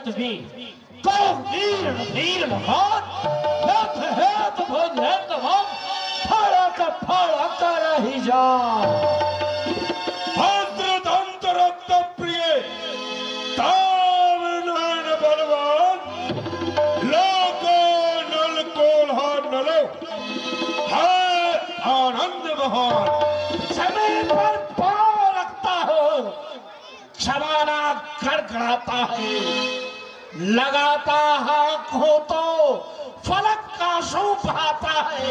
जगत भी को वीर वीर महान लथ है तो भुज है तमाम फाड़ा कर ही जा भद्रदंत रक्त प्रिय तावनान बलवान लोको नल कोल्हा नलो है आनंद महान समय पर पाँव रखता हो क्षमाना खड़खड़ाता है लगाता हाथ हो तो फलक का सूप आता है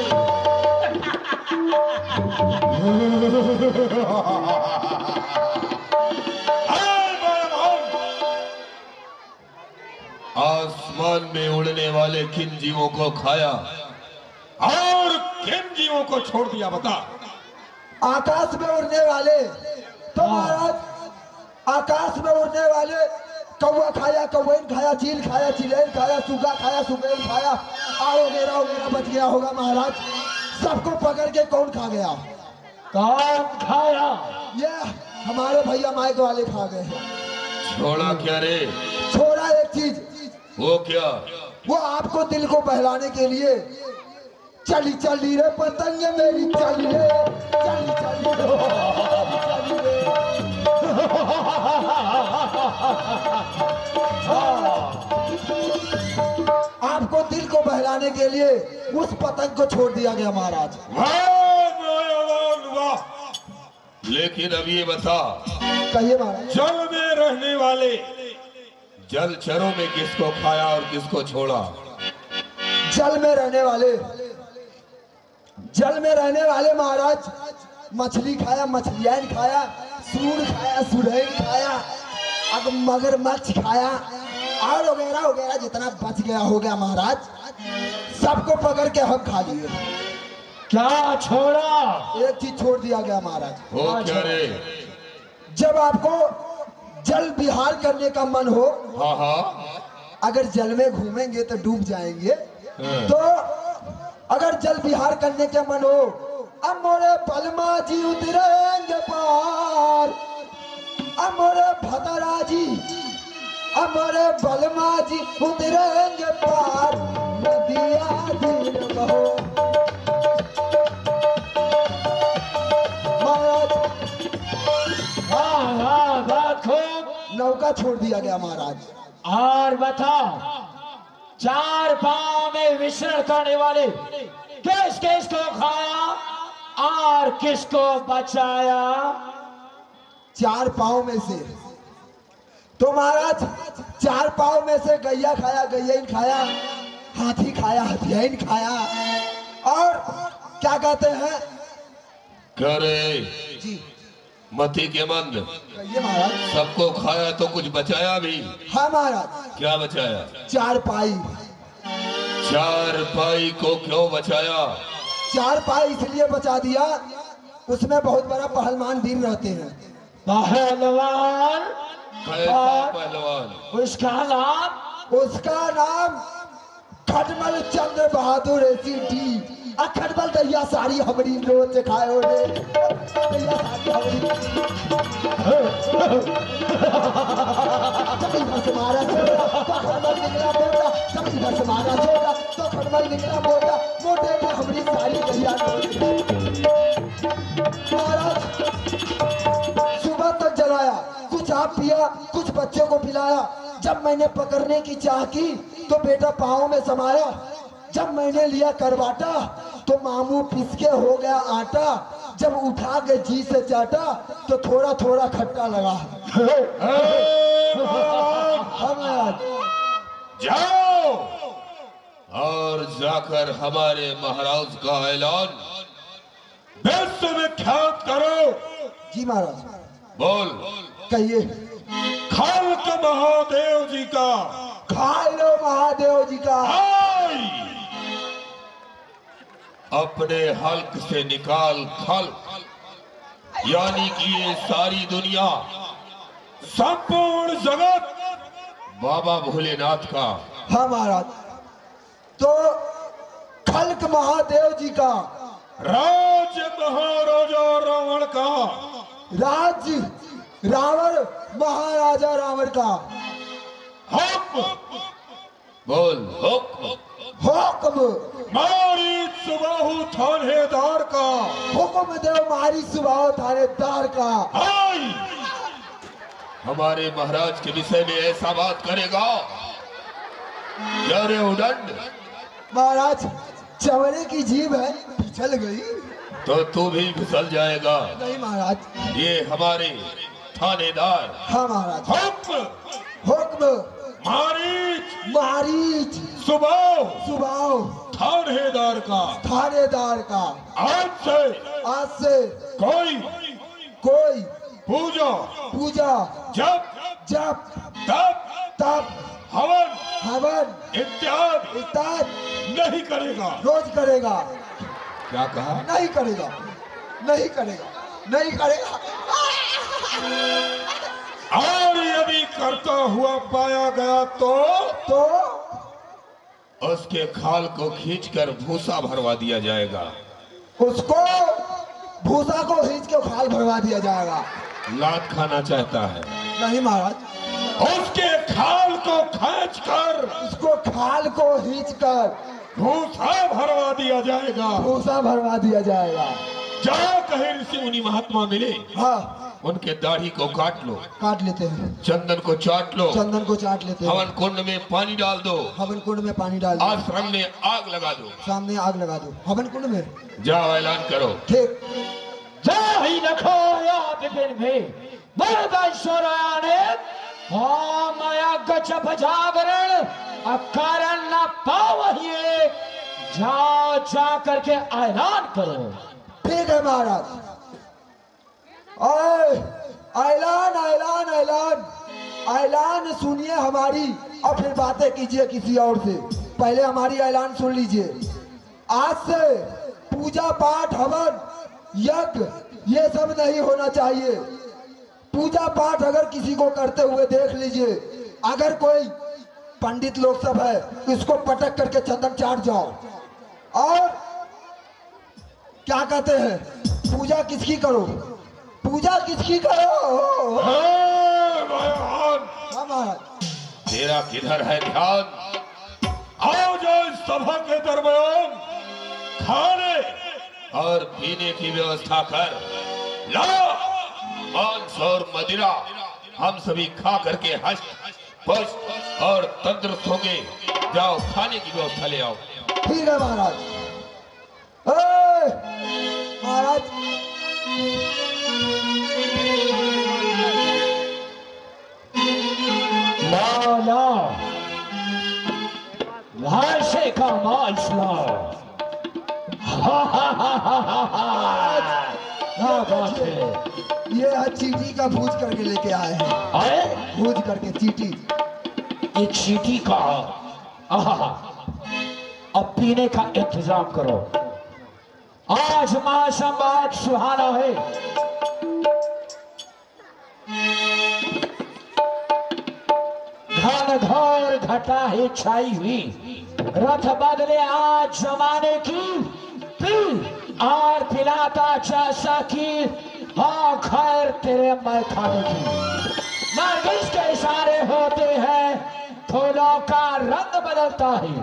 आसमान में उड़ने वाले किन जीवों को खाया और किन जीवों को छोड़ दिया बता। आकाश में उड़ने वाले तो महाराज आकाश में उड़ने वाले कौवा खाया कौवेन खाया चील खाया चिलेन खाया सुगा खाया सुगेन खाया और वगैरह बच गया होगा महाराज। सबको पकड़ के कौन खा गया? कौन खाया? ये हमारे भैया माइक वाले खा गए हैं। छोड़ा क्या रे? छोड़ा एक चीज। वो क्या? वो आपको दिल को बहलाने के लिए चली चली रे पतंग मेरी चली रे चली चली रे आपको दिल को बहलाने के लिए उस पतंग को छोड़ दिया गया महाराज। लेकिन अब ये बता, कहिए महाराज। जल में रहने वाले जलचरों में किसको खाया और किसको छोड़ा? जल में रहने वाले महाराज मछली खाया मछलियान खाया सूर खाया सुरैन खाया अब मगरमच्छ खाया और वगैरह वगैरह जितना बच गया हो गया महाराज सबको पकड़ के हम खा लिए। क्या छोड़ा? एक चीज छोड़ दिया गया महाराज। वो क्या रे? जब आपको जल विहार करने का मन हो, हाँ हाँ, अगर जल में घूमेंगे तो डूब जाएंगे, तो अगर जल विहार करने का मन हो, अब मोरे पलमा जी उतरेंगे पार, अब मोरे भतरा जी हमारे बलमा जी उतरेंगे पार नदिया दिन बहो। नौका छोड़ दिया गया महाराज। और बताओ, चार पांव में विचरण करने वाले किस किस को खाया और किसको बचाया? चार पांव में से तो महाराज चार पांव में से गैया खाया गैयन खाया, हाथी खाया हथियाइन खाया, और क्या कहते हैं करे जी मती के मंद कहिए महाराज। सबको खाया तो कुछ बचाया भी? हाँ महाराज। क्या बचाया? चार पाई। चार पाई को क्यों बचाया? चार पाई इसलिए बचा दिया, उसमें बहुत बड़ा पहलवान वीर रहते हैं। पहलवान? कैसा पहलवान? उसका नाम खटमल चंद्र बहादुर डी। खटमल दैया साड़ी हमारी रोज खाओ रे दैया साड़ी हमारी तो खटमल निकला बोला तो खटमल निकला बोला मोटे में हमारी साड़ी दैया। महाराज सुबह तक जलाया, कुछ आप पिया, कुछ बच्चों को पिलाया। जब मैंने पकड़ने की चाह की तो बेटा पाँव में समाया। जब मैंने लिया करवाटा तो मामू पिसके हो गया आटा। जब उठा के जी से चाटा तो थोड़ा थोड़ा खट्टा लगा। जाओ और जाकर हमारे महाराज का ऐलान विश्व में ख्यात करो। जी महाराज। बोल। कहिए। खाल्क महादेव जी का। खालो महादेव जी का। अपने हल्क से निकाल खल्क, यानी कि ये सारी दुनिया संपूर्ण जगत बाबा भोलेनाथ का। हाँ महाराज। तो खल्क महादेव जी का, राज्य महाराजा रावण का, राज्य रावण महाराजा रावण का, हुक्म बोल हुक्म। हुक्म मारी सुबाहु थानेदार का। हुक्म दे मारी सुबाहु थानेदार का। आई हमारे महाराज के विषय में ऐसा बात करेगा क्या रे उदंड? महाराज चवरे की जीभ है, फिसल गई। तो तू भी फिसल जाएगा। नहीं महाराज। ये हमारे थानेदार। हाँ महाराज। हुक्म हुक्म मारीच मारीच सुबाहु सुबाहु थानेदार का। थानेदार का। आज से कोई कोई पूजा पूजा जब जब तब तब हवन हवन इत्यादि इत्यादि नहीं करेगा। रोज करेगा। क्या कहा? नहीं करेगा, नहीं करेगा, नहीं करेगा। और यदि करता हुआ पाया गया तो उसके खाल को खींचकर भूसा भरवा दिया जाएगा। उसको भूसा को खींच के खाल भरवा दिया जाएगा। लात खाना चाहता है? नहीं महाराज। उसके खाल को खींचकर उसको खाल को खींच कर भूसा भरवा दिया जाएगा। भूसा भरवा दिया जाएगा। जहाँ कहीं ऋषि मुनि महात्मा मिले, हाँ उनके दाढ़ी को काट लो, काट लेते हैं। चंदन को चाट लो, चंदन को चाट लेते हैं। हवन कुंड में पानी डाल दो, हवन कुंड में पानी डाल दो, आश्रम में आग लगा दो, सामने आग लगा दो। हवन कुंड में जाओ ऐलान करो। ठीक। जय रखो या विपिन में मर्देश्वरा ने माया गजब जागरण अकारण न पावहिए। जाओ जा करके ऐलान करो। ठीक है महाराज। ओए ऐलान ऐलान ऐलान ऐलान सुनिए हमारी और फिर बातें कीजिए किसी और से। पहले हमारी ऐलान सुन लीजिए। आज से पूजा पाठ हवन यज्ञ ये सब नहीं होना चाहिए। पूजा पाठ अगर किसी को करते हुए देख लीजिए, अगर कोई पंडित लोग सब है इसको पटक करके चंदन चाट जाओ। और क्या कहते हैं, पूजा किसकी करो, पूजा किसकी करो। भगवान हाँ महाराज। तेरा किधर है ध्यान? आओ जो इस सभा के दरमियान खाने और पीने की व्यवस्था कर ला। मांस और मदिरा हम सभी खा करके हष्ट पुष्ट और तंदुरुस्त होंगे। जाओ खाने की व्यवस्था ले आओ। ठीक है महाराज। ए, महाराज लाला भाषे का मांस लाओ। क्या बात है? ये चीटी का भूज करके लेके आए हैं। आए भूज करके चीटी। एक चीटी का। आहा, अब पीने का इंतजाम करो। आज मौसम बहुत सुहाना है। घन घोर घटा है छाई हुई, रथ बदले आज जमाने की। पी और पिलाता जैसा की हाँ खैर तेरे मैं खाने की। नरगिस के इशारे होते हैं, फूलों का रंग बदलता है,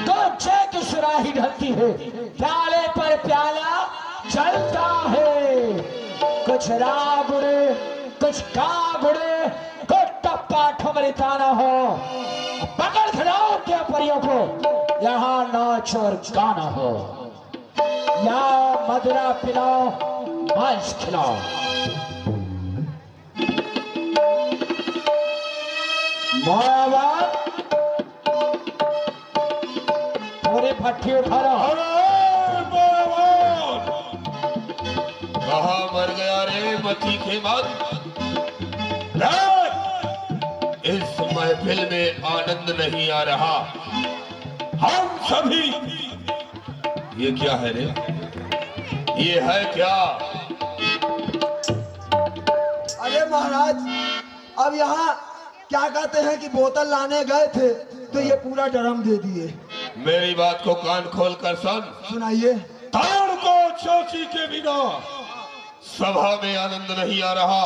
तो जय की सुराही ढलती है, प्याले पर प्याला चलता है। कुछ राग उड़े, कुछ काग उड़े, कुछ टप्पा ठुमरिता न हो। पकड़ खिलाओ के परियों को, यहाँ नाच और गाना हो। या मदिरा पिलाओ, मांस खिलाओ। पूरी भट्टी उठा लो। कहाँ मर गया रे मती के मन? इस महफिल में आनंद नहीं आ रहा। हम सभी ये क्या है रे? ये है क्या? अरे महाराज, अब यहाँ क्या कहते हैं कि बोतल लाने गए थे तो ये पूरा ड्रम दे दिए। मेरी बात को कान खोल कर सुन। सुनाइए। ताड़ को चौकी के बिना सभा में आनंद नहीं आ रहा,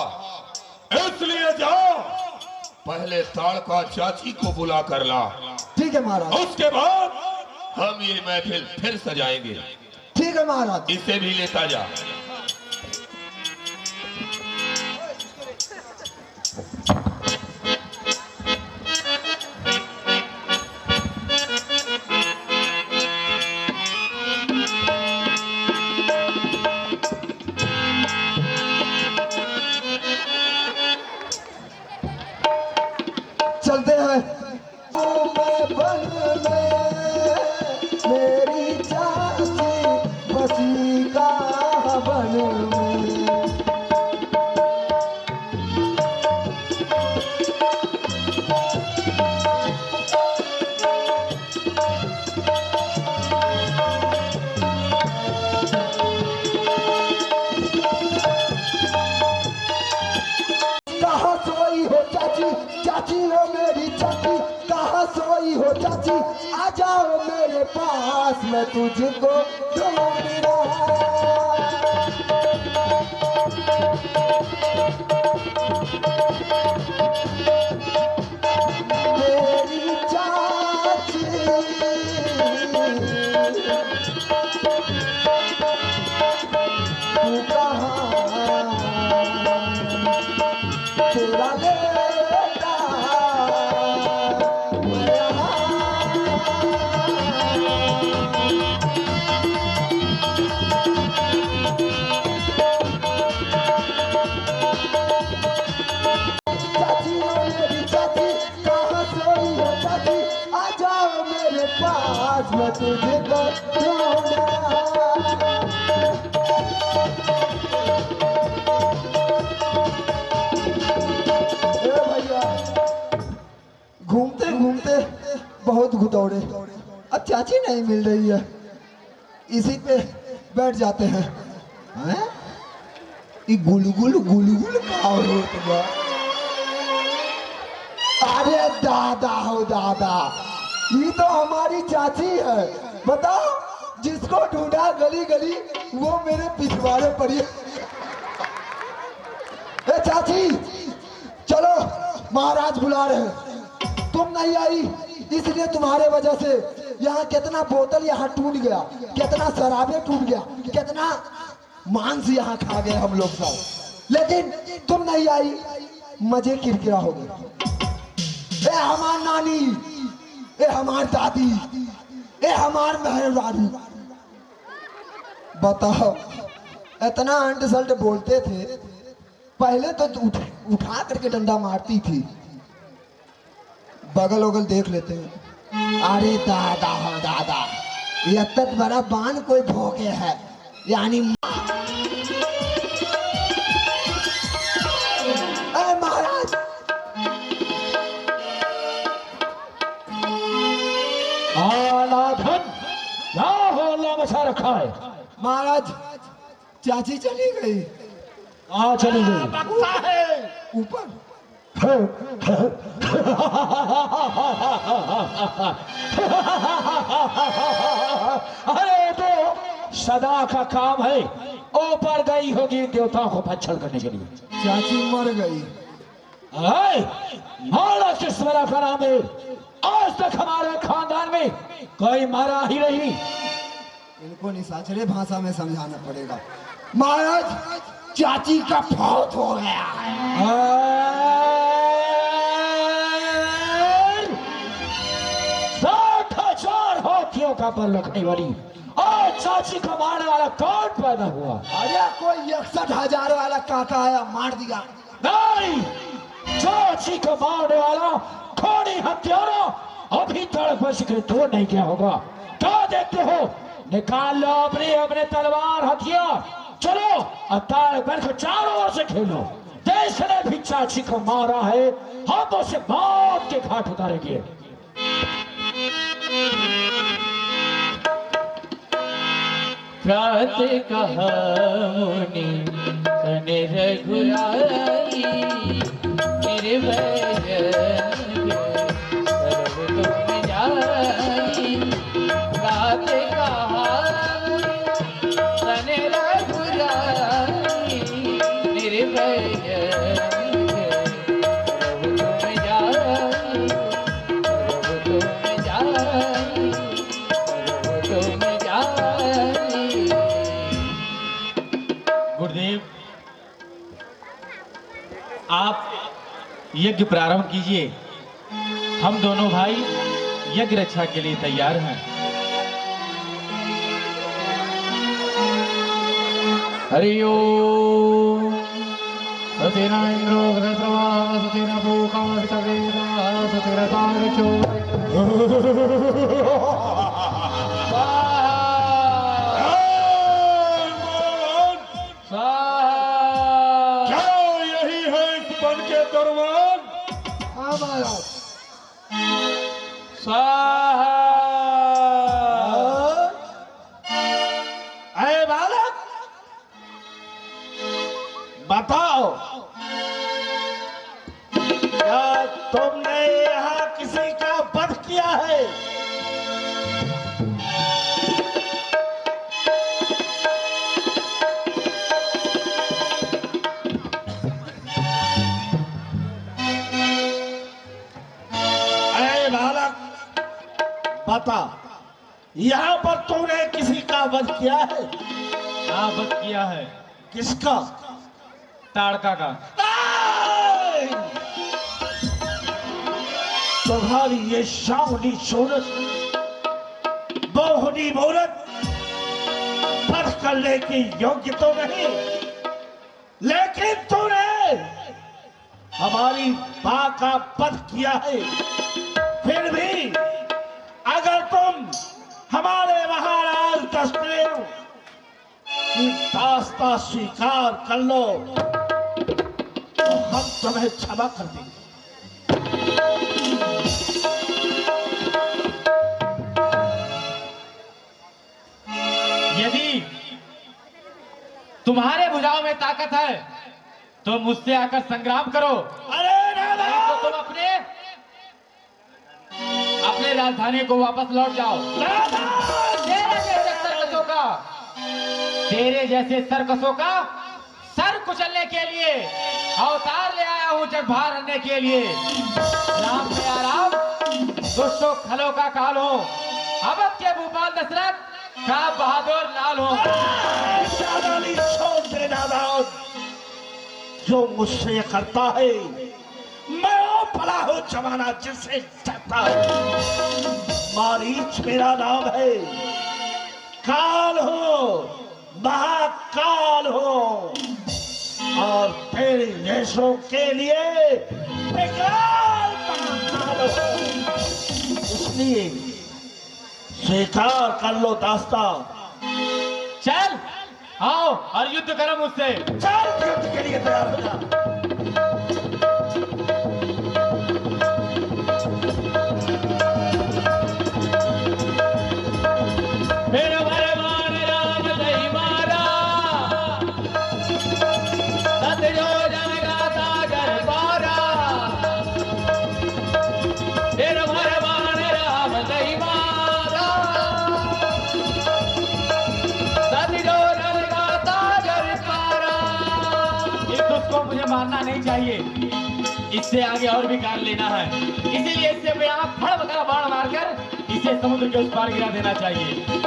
इसलिए जाओ पहले ताड़का चाची को बुला कर ला, ठीक है महाराज। उसके बाद हम ये महफिल फिर सजाएंगे। ठीक है महाराज। इसे भी लेता जा। चलते हैं। बन में मेरी चाची बसी का बन में। कहाँ सोई हो चाची, चाची हो मेरी चाची, कहाँ सोई हो चाची, आ जाओ मेरे पास, मैं तुझको ढूंढ रहा। मेरी चाची तू कहाँ, तेरा बेटा मैं यहाँ। चाची हो मेरी चाची, कहाँ सोई हो चाची, आ जाओ मेरे पास, मैं तुझे ढूंढ रहा। ए भैया, घूमते घूमते बहुत घुटौड़े, अब चाची नहीं मिल रही है, इसी पे बैठ जाते हैं। हैं? ये गुलगुल गुलगुल का होत बा। अरे दादा हो दादा, ये तो हमारी चाची है। बताओ, जिसको ढूंढा गली गली वो मेरे पिछवाड़े पड़ी। ए चाची, चलो महाराज बुला रहे हैं। तुम नहीं आई इसलिए तुम्हारे वजह से यहाँ कितना बोतल यहाँ टूट गया, कितना शराबे टूट गया, कितना मांस यहाँ खा गए हम लोग सब। लेकिन तुम नहीं आई, मजे किरकिरा हो गए। ए हमार नानी, ए हमार दादी, ए हमार मेहरबानी, बताओ इतना अंट सल्ट बोलते थे। पहले तो उठा करके डंडा मारती थी, बगल वगल देख लेते हैं। अरे दादा हो दादा, ये इतना बड़ा बांध कोई भोगे है, यानी महाराज। आलाधन क्या होला मचा रखा है? महाराज, चाची चली गई। आ चली गई ऊपर। अरे तो सदा का काम है, ऊपर गई होगी देवताओं को भक्षण करने के लिए। चाची मर गई। महाराज के स्मरण का नाम है, आज तक हमारे खानदान में कोई मारा ही नहीं। इनको निशाचरे भाषा में समझाना पड़ेगा। महाराज, चाची का फौत हो गया है। 60,000 हाथियों का बल रखने वाली आज चाची को मारने वाला कौन पैदा हुआ? अरे कोई 61,000 वाला काका आया, मार दिया। नहीं, चाची को मारने वाला खोनी हत्यारा अभी तक बच के दूर नहीं गया होगा। क्या देखते हो? निकाल लो अपने अपने तलवार हथियार, चलो अतार बन के चारों ओर से खेलो। देश ने भी चाची को मारा है, हम उसे मौत के घाट उतारेंगे। प्रात कहा मुनि सन रघुराई, निर्भय सर्व तुम जाई। प्रात कहा सन रघुराई, निर्भय सर्व तुम जाई। यज्ञ प्रारंभ कीजिए। हम दोनों भाई यज्ञ रक्षा के लिए तैयार हैं। हरि ओम। सतेना इंद्रो वृत्रवा सतेना भूका सतेना सतेना तारचो क्या यही है इस वन के दरबार? हाँ महाराज। अरे बालक, बताओ, क्या तुमने यहाँ किसी का वध किया है? अरे बालक, बता, यहाँ पर तूने किसी का वध किया है? हाँ, वध किया है। किसका? ताड़का का। तुम्हारी ये शावनी सूरत, मोहनी मूरत वध करने की योग्य तो नहीं, लेकिन तूने हमारी मां का वध किया है। फिर भी अगर तुम हमारे महाराज दशदेव की दास्ता स्वीकार कर लो तो हम तुम्हें क्षमा कर देंगे। यदि तुम्हारे भुजाओं में ताकत है तो मुझसे आकर संग्राम करो। अरे नाना! नहीं तो तुम अपने राजधानी को वापस लौट जाओ। तेरे जैसे सर्कसों का सर कुचलने के लिए अवतार ले आया हूं, जग भार हरने के लिए। राम में आराम, दुष्टों खलों का काल हो। अवध के भूपाल दशरथ का बहादुर लाल हो। शादानी छोड़ दे नादान, जो मुझसे करता है मैं वो भला हो जमाना जिससे चाहता हूं। मारीच मेरा नाम है, काल हो, महाकाल हो, और तेरे देशों के लिए विकराल महाकाल हो। इसलिए स्वीकार कर लो दास्ता। चल आओ और युद्ध करो मुझसे। चल युद्ध के लिए तैयार हो जा। मेरे भगवान राम दही मारा, सतजो जन गाता घर पारा। मेरे भगवान राम दही मारा, सतजो जन गाता घर पारा। इस दुष्ट को मुझे मारना नहीं चाहिए, इससे आगे और भी कार लेना है। इसीलिए इससे मैं यहाँ फड़ का बाण मारकर इसे समुद्र के उस पार गिरा देना चाहिए।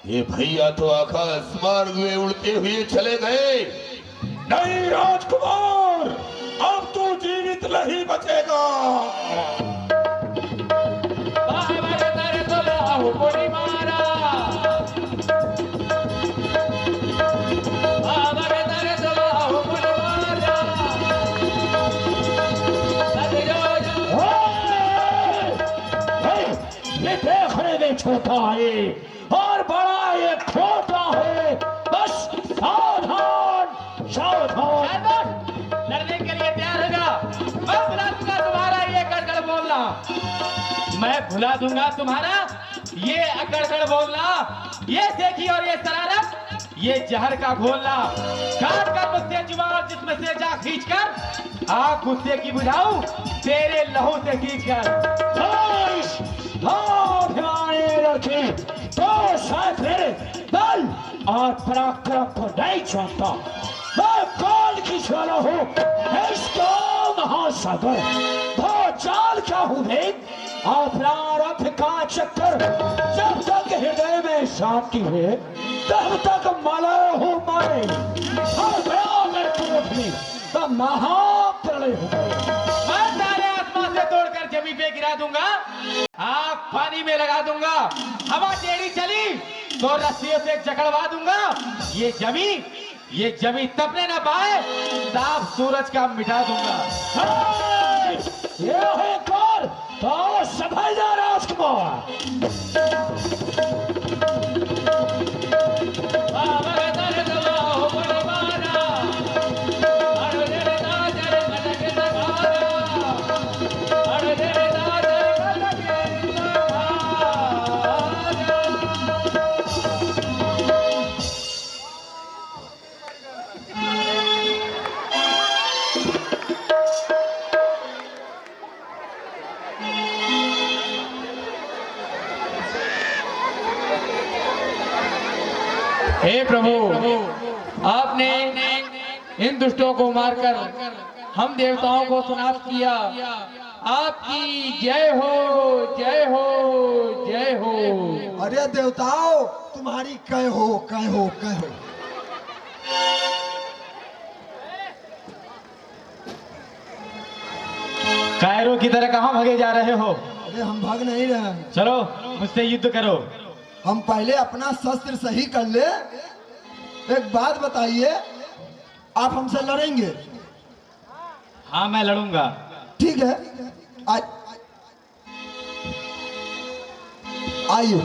ये भैया तो आकाश मार्ग में उड़ते हुए चले गए। नहीं राजकुमार, अब तू जीवित नहीं बचेगा। ये देखने में छोटा है और बड़ा ये छोटा है, बस सावधान सावधान। लड़ने के लिए तैयार होगा। मैं भुला दूंगा तुम्हारा ये अकड़कड़ बोलना। मैं भुला दूंगा तुम्हारा ये अकड़कड़ बोलना, ये देखी और ये शरारत, ये जहर का घोलना। काट कर मुझसे जुबान जिसमें से जा खींच कर आग गुस्से की बुझाऊं तेरे लहू से खींच कर। रखे तो शायद मेरे बल और पराक्रम को नहीं जानता। मैं कौन की चलो हो इसको महासागर धो चाल क्या हुए और प्रारब्ध का चक्कर जब तक हृदय में शांति है तब तक मलो हो मरे और बराबर टूटने तब महाप्रलय हो गए। मैं सारे आसमान से तोड़कर जमीन पे गिरा दूंगा, आग पानी में लगा दूंगा, हवा टेढ़ी चली तो रस्सियों से जकड़वा दूंगा। ये जमीन तपने ना पाए, ताप सूरज का मिटा दूंगा। हाय! ये है कौन तो सफाईदार राजकुमार हे प्रभु, आपने इन दुष्टों को मारकर हम देवताओं को सुनाप किया। आपकी जय हो, जय हो, जय हो। अरे देवताओं, तुम्हारी कै हो, कै हो, कै हो। कायरों की तरह कहाँ भागे जा रहे हो? अरे हम भाग नहीं रहे हैं। चलो मुझसे युद्ध करो। हम पहले अपना शस्त्र सही कर ले। एक बात बताइए, आप हमसे लड़ेंगे? हाँ मैं लड़ूंगा। ठीक है, आइए।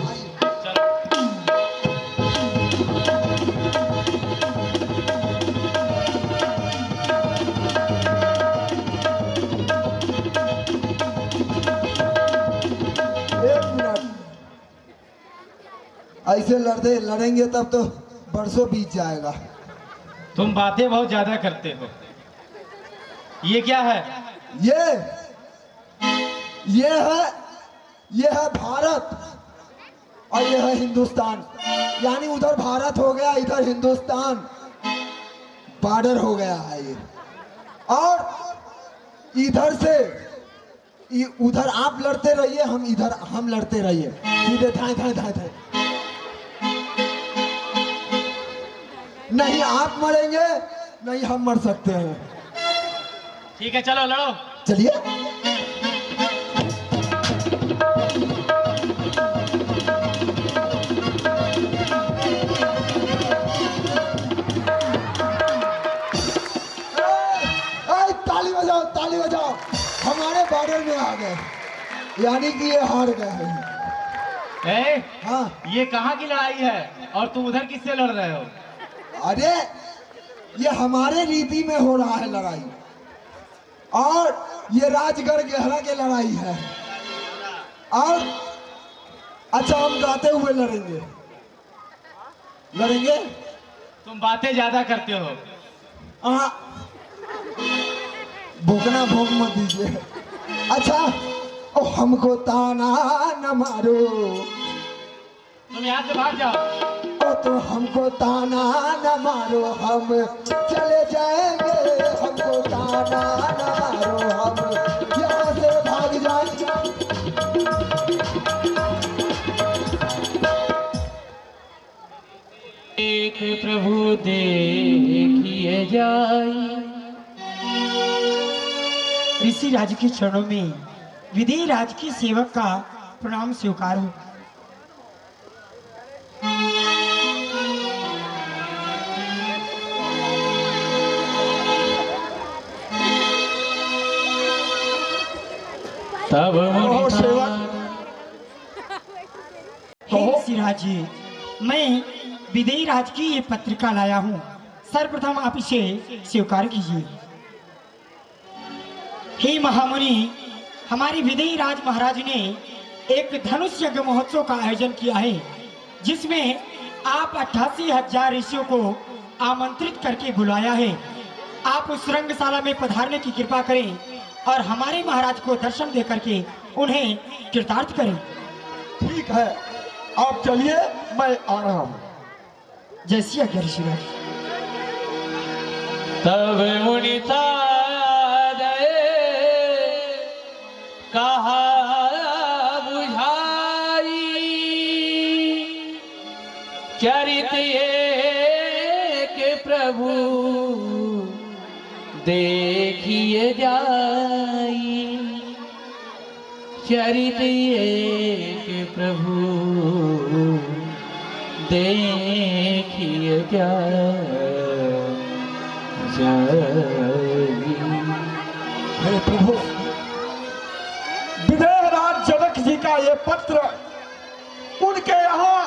ऐसे लड़ेंगे तब तो बरसों बीत जाएगा। तुम बातें बहुत ज्यादा करते हो। ये क्या है? ये है भारत और ये है हिंदुस्तान। यानी उधर भारत हो गया, इधर हिंदुस्तान बॉर्डर हो गया है ये। और इधर से उधर आप लड़ते रहिए, हम लड़ते रहिए। सीधे धाए धाए धाए धाए। नहीं आप मरेंगे, नहीं हम मर सकते हैं। ठीक है चलो लड़ो। चलिए। ताली बजाओ, ताली बजाओ। हमारे बॉर्डर में आ गए, यानी कि ये हार गए हैं। हाँ, ये कहाँ की लड़ाई है और तुम उधर किससे लड़ रहे हो? अरे ये हमारे रीति में हो रहा है लड़ाई, और ये राजगढ़ गहरा के लड़ाई है। और अच्छा, हम गाते हुए लड़ेंगे। तुम बातें ज्यादा करते हो। हाँ, भोगना भोग मत दीजिए। अच्छा, ओ हमको ताना न मारो, तुम यहाँ से भाग जाओ। ओ तो हमको ताना न मारो, हम चले जाएंगे। हमको ताना न मारो, हम यहाँ से भाग जाएंगे। एक प्रभु देखिए जाए। ऋषि राज के चरणों में विधेय राज की सेवक का प्रणाम स्वीकार हो। तब हे ऋषिराज जी, मैं विधेय राज की ये पत्रिका लाया हूँ। सर्वप्रथम आप इसे स्वीकार कीजिए। हे महामुनि, हमारी विधेय राज महाराज ने एक धनुष यज्ञ महोत्सव का आयोजन किया है, जिसमें आप 88,000 ऋषियों को आमंत्रित करके बुलाया है। आप उस रंगशाला में पधारने की कृपा करें और हमारे महाराज को दर्शन दे करके उन्हें कृतार्थ करें। ठीक है, आप चलिए, मैं आ रहा हूँ। जैसी आज्ञा ऋषिराज। तब मुनि सादय कहा बुझाई, चरित एक प्रभु देखिए जाई, चरित एक प्रभु देखिए हे प्रभु, विदेहराज जनक जी का ये पत्र उनके यहाँ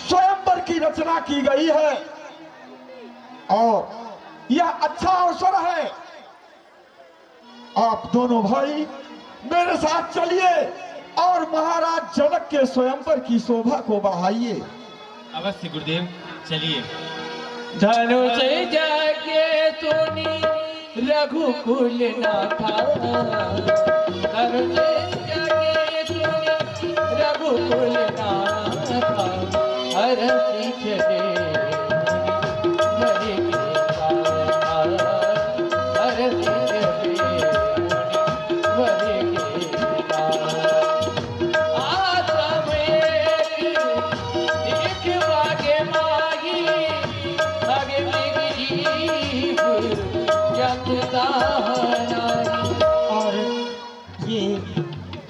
स्वयंवर की रचना की गई है और यह अच्छा अवसर है। आप दोनों भाई मेरे साथ चलिए और महाराज जनक के स्वयंवर की शोभा को बढ़ाइए। अवश्य गुरुदेव, चलिए। धनुष जाके सुनी रघुकुल नाथा, धनुष जाके सुनी रघुकुल नाथा, हर सीख दे मरे के पार, हर सीख दे मरे के पार। आश्रम एक वागे मागी, आगे मिगी यत्ता नारी। और ये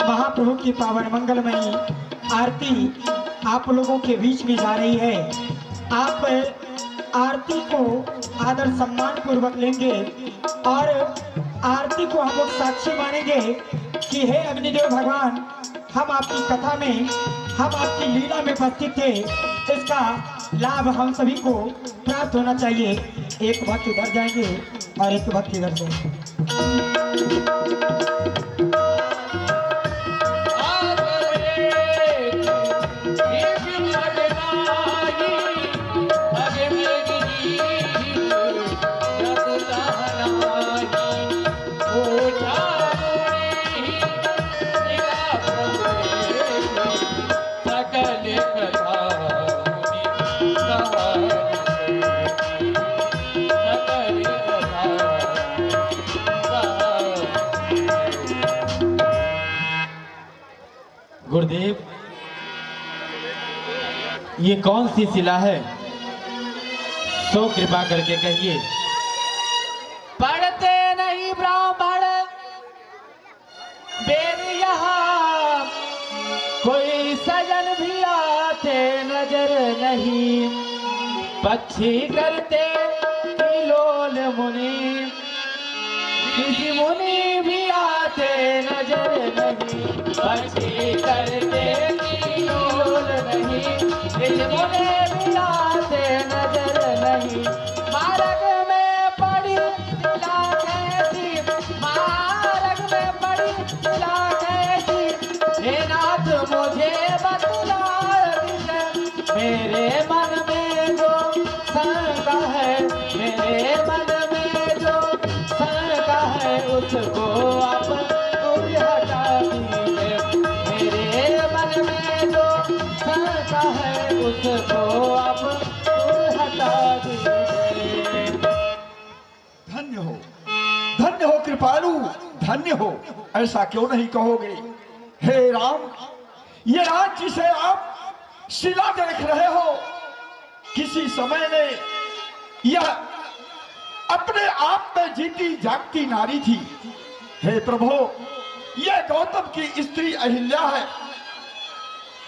महाप्रभु की पावन मंगलमयी आरती आप लोगों के बीच में जा रही है। आप आरती को आदर सम्मान पूर्वक लेंगे और आरती को हम लोग साक्षी मानेंगे कि हे अग्निदेव भगवान, हम आपकी कथा में, हम आपकी लीला में उपस्थित थे, इसका लाभ हम सभी को प्राप्त होना चाहिए। एक भक्त उधर जाएंगे और एक भक्त इधर जाएंगे। गुरुदेव, ये कौन सी शिला है, सो कृपा करके कहिए। पढ़ते नहीं ब्राह्मण वेद, यहाँ कोई सजन भी आते नजर नहीं, पक्षी करते किलोल मुनि, किसी मुनि भी आते नजर नहीं, पक्षी करते किलोल नहीं, किसी मुनि भी आते नजर नहीं। मार्ग में पड़ी शिला कैसी, मार्ग में पड़ी शिला कैसी, हे नाथ मुझे बतला दीजिए। मेरे मन में जो शंका है, मेरे मन में जो शंका है, उसको आप दूर हटा दीजिए। मेरे मन में जो शंका है, उसको आप दूर हटा दीजिए। धन्य हो कृपालु, धन्य हो, ऐसा क्यों नहीं कहोगे। हे राम, ये राज जिसे आप शिला देख रहे हो, किसी समय में यह अपने आप में जीती जागती नारी थी। हे प्रभु, यह गौतम की स्त्री अहिल्या है,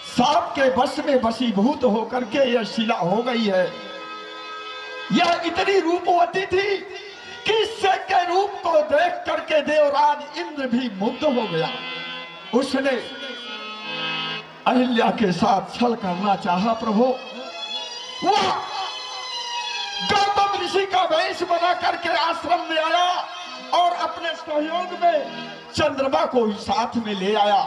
सांप के वश में वशीभूत होकर के यह शिला हो गई है। यह इतनी रूपवती थी कि इससे के रूप को देख करके देवराज इंद्र भी मुग्ध हो गया। उसने अहिल्या के साथ छल करना चाहा। प्रभु, वह गौतम ऋषि का वेश बना करके आश्रम में आया और अपने सहयोग में चंद्रमा को साथ में ले आया।